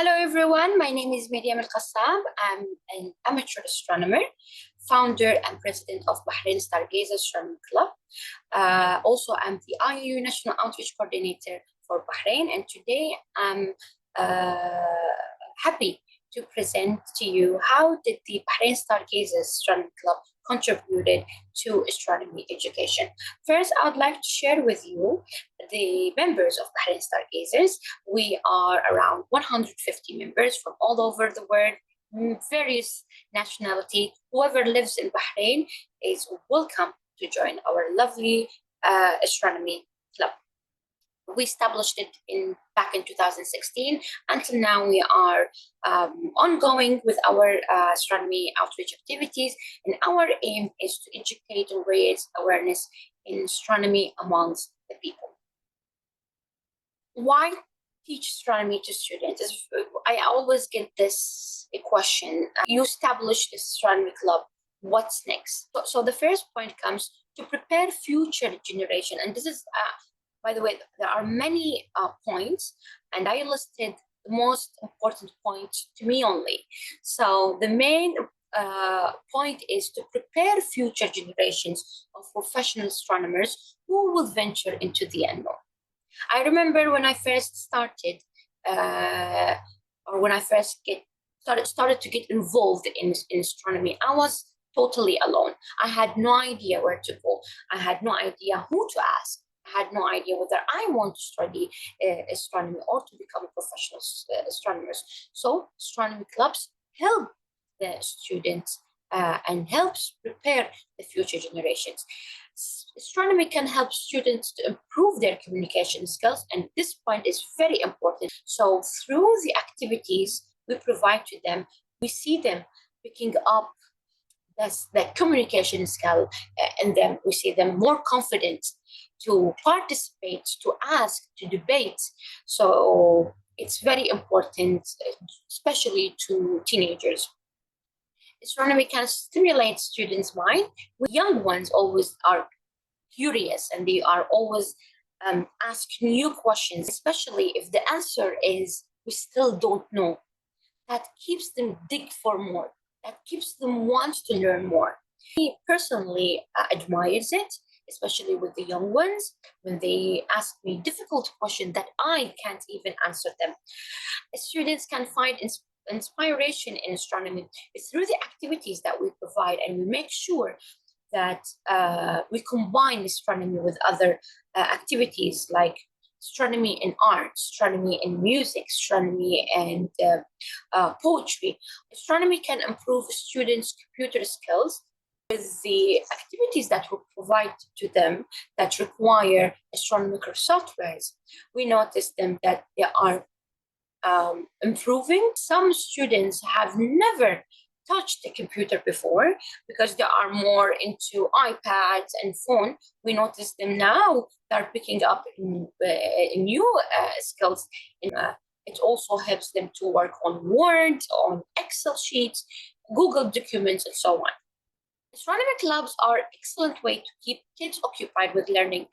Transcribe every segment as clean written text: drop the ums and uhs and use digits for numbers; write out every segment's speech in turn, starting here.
Hello everyone, my name is Myriam Alqassab. I'm an amateur astronomer, founder and president of Bahrain Stargazers Astronomy Club. Also, I'm the IAU National Outreach Coordinator for Bahrain, and today I'm happy to present to you how did the Bahrain Stargazers Astronomy Club contributed to astronomy education. First, I would like to share with you the members of Bahrain Stargazers. We are around 150 members from all over the world, various nationality. Whoever lives in Bahrain is welcome to join our lovely astronomy club. We established it back in 2016. Until now, we are ongoing with our astronomy outreach activities, and our aim is to educate and raise awareness in astronomy amongst the people. Why teach astronomy to students? I always get this question. You established this astronomy club. What's next? So the first point comes to prepare future generation, and this is by the way, there are many points, and I listed the most important point to me only. So the main point is to prepare future generations of professional astronomers who will venture into the unknown. I remember when I first started, or when I first started to get involved in astronomy, I was totally alone. I had no idea where to go. I had no idea who to ask. I had no idea whether I want to study astronomy or to become a professional astronomer. So astronomy clubs help the students and helps prepare the future generations. Astronomy can help students to improve their communication skills, and this point is very important. So through the activities we provide to them, we see them picking up the communication skill, and then we see them more confident to participate, to ask, to debate. So it's very important, especially to teenagers. Astronomy can stimulate students' mind. Young ones always are curious, and they are always ask new questions, especially if the answer is we still don't know. That keeps them dig for more. That keeps them want to learn more. He personally admires it, especially with the young ones, when they ask me difficult questions that I can't even answer them. Students can find inspiration in astronomy through the activities that we provide, and we make sure that we combine astronomy with other activities like astronomy in art, astronomy in music, astronomy and poetry. Astronomy can improve students' computer skills with the activities that we provide to them that require astronomical softwares. We notice them that they are improving. Some students have never touched the computer before because they are more into iPads and phone. We notice them now they're picking up new skills. It also helps them to work on Word, on Excel sheets, Google documents, and so on. Astronomy clubs are an excellent way to keep kids occupied with learning.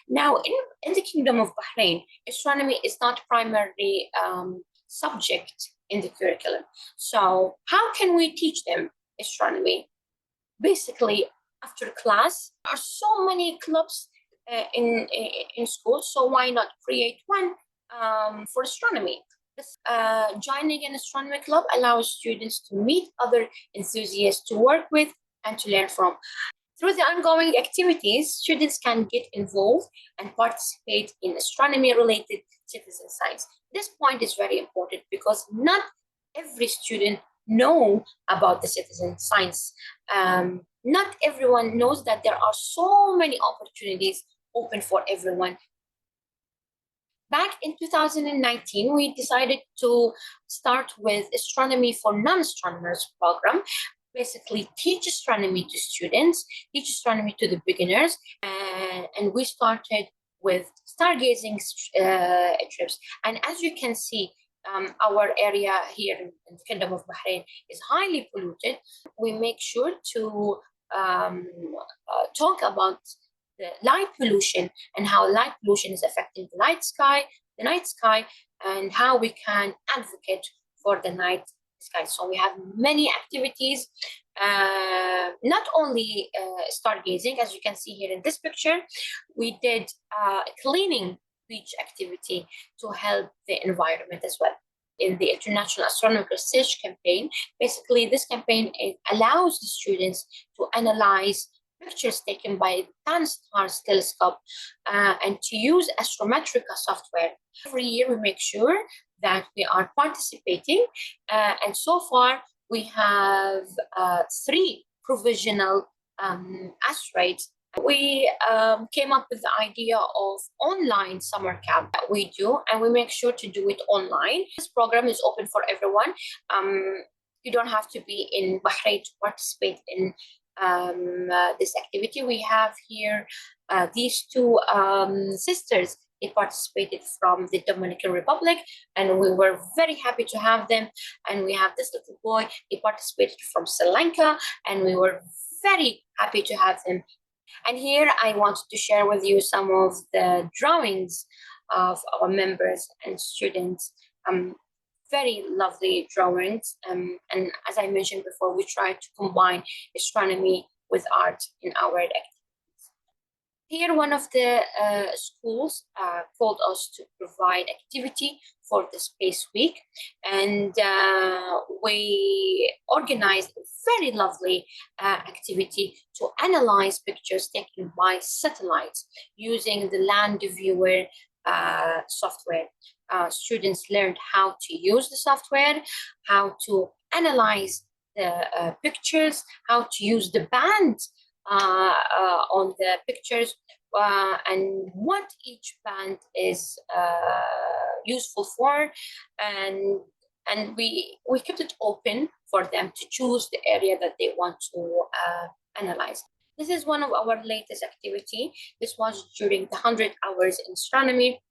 Now, in the Kingdom of Bahrain, astronomy is not primary subject in the curriculum. So how can we teach them astronomy? Basically, after class, there are so many clubs in school, so why not create one for astronomy? Joining an astronomy club allows students to meet other enthusiasts to work with and to learn from. Through the ongoing activities, students can get involved and participate in astronomy-related citizen science. This point is very important because not every student knows about the citizen science. Not everyone knows that there are so many opportunities open for everyone. Back in 2019, we decided to start with Astronomy for Non-Astronomers program. Basically teach astronomy to students, teach astronomy to the beginners, and we started with stargazing trips. And as you can see, our area here in the Kingdom of Bahrain is highly polluted. We make sure to talk about the light pollution and how light pollution is affecting the night sky, and how we can advocate for the night sky. So we have many activities, not only stargazing, as you can see here in this picture. We did cleaning beach activity to help the environment as well. In the International Astronomical Research Campaign, basically this campaign allows the students to analyze pictures taken by the Pan-STARRS telescope and to use Astrometrica software. Every year we make sure that we are participating, and so far we have 3 provisional asteroids. We came up with the idea of online summer camp that we do, and we make sure to do it online. This program is open for everyone. You don't have to be in Bahrain to participate in this activity. We have here these 2 sisters. They participated from the Dominican Republic, and we were very happy to have them. And we have this little boy. He participated from Sri Lanka, and we were very happy to have them. And here I wanted to share with you some of the drawings of our members and students. Very lovely drawings. And as I mentioned before, we try to combine astronomy with art in our activities. Here, one of the schools called us to provide activity for the Space Week, and we organized a very lovely activity to analyze pictures taken by satellites using the Land Viewer software. Students learned how to use the software, how to analyze the pictures, how to use the band on the pictures, and what each band is useful for, and we kept it open for them to choose the area that they want to analyze. This is one of our latest activity. This was during the 100 hours in astronomy.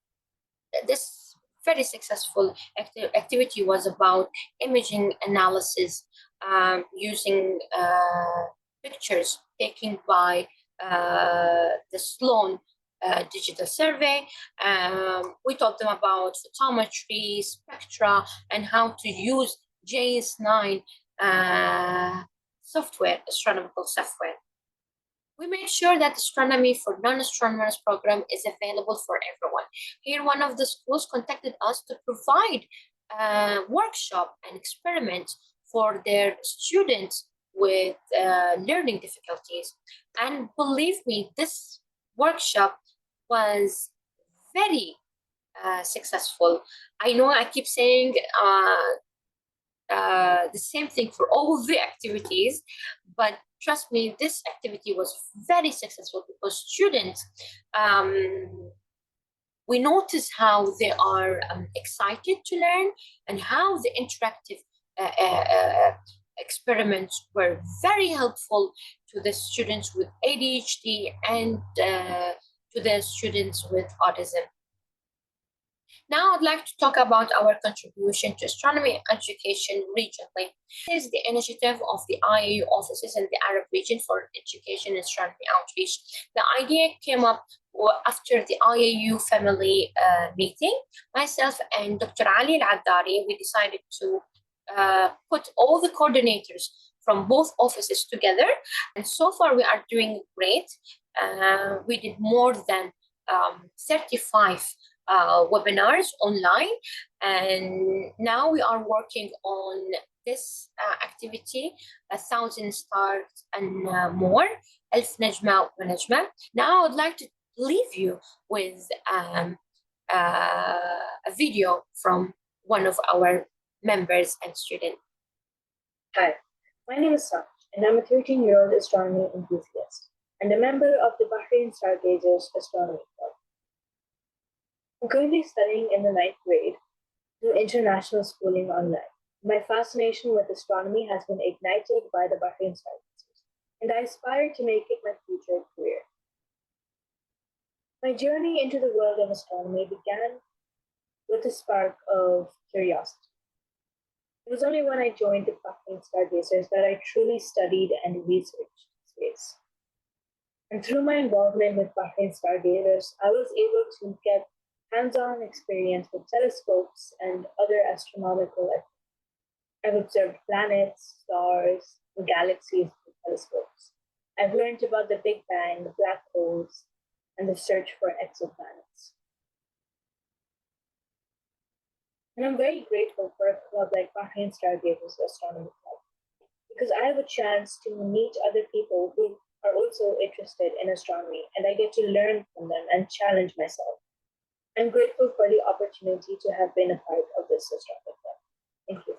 This very successful activity was about imaging analysis using pictures taken by the Sloan digital survey. We taught them about photometry, spectra, and how to use JS9 software, astronomical software. We made sure that astronomy for non-astronomers program is available for everyone. Here, one of the schools contacted us to provide a workshop and experiment for their students with learning difficulties. And believe me, this workshop was very successful. I know I keep saying the same thing for all the activities, but trust me, this activity was very successful because students, we notice how they are excited to learn, and how the interactive experiments were very helpful to the students with ADHD and to the students with autism. Now I'd like to talk about our contribution to astronomy education regionally. This is the initiative of the IAU offices in the Arab region for education and astronomy outreach. The idea came up after the IAU family meeting. Myself and Dr. Ali Al-Addari, we decided to put all the coordinators from both offices together, and so far we are doing great. We did more than 35 webinars online, and now we are working on this activity, 1,000 stars and more, ألف نجمة ونجمة. Now I'd like to leave you with a video from one of our members and students. Hi, my name is Saj, and I'm a 13-year-old astronomy enthusiast and a member of the Bahrain Stargazers Astronomy Club. I'm currently studying in the 9th grade through international schooling online. My fascination with astronomy has been ignited by the Bahrain Stargazers, and I aspire to make it my future career. My journey into the world of astronomy began with a spark of curiosity. It was only when I joined the Bahrain Stargazers that I truly studied and researched space. And through my involvement with Bahrain Stargazers, I was able to get hands-on experience with telescopes and other astronomical I've observed planets, stars, and galaxies with telescopes. I've learned about the Big Bang, the black holes, and the search for exoplanets. And I'm very grateful for a club like Bahrain Stargazers Astronomy Club because I have a chance to meet other people who are also interested in astronomy, and I get to learn from them and challenge myself. I'm grateful for the opportunity to have been a part of this astronomy club. Thank you.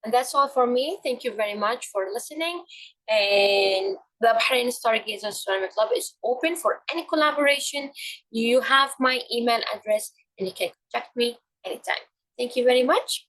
And that's all for me. Thank you very much for listening. And the Bahrain Stargazers Astronomy Club is open for any collaboration. You have my email address and you can contact me anytime. Thank you very much.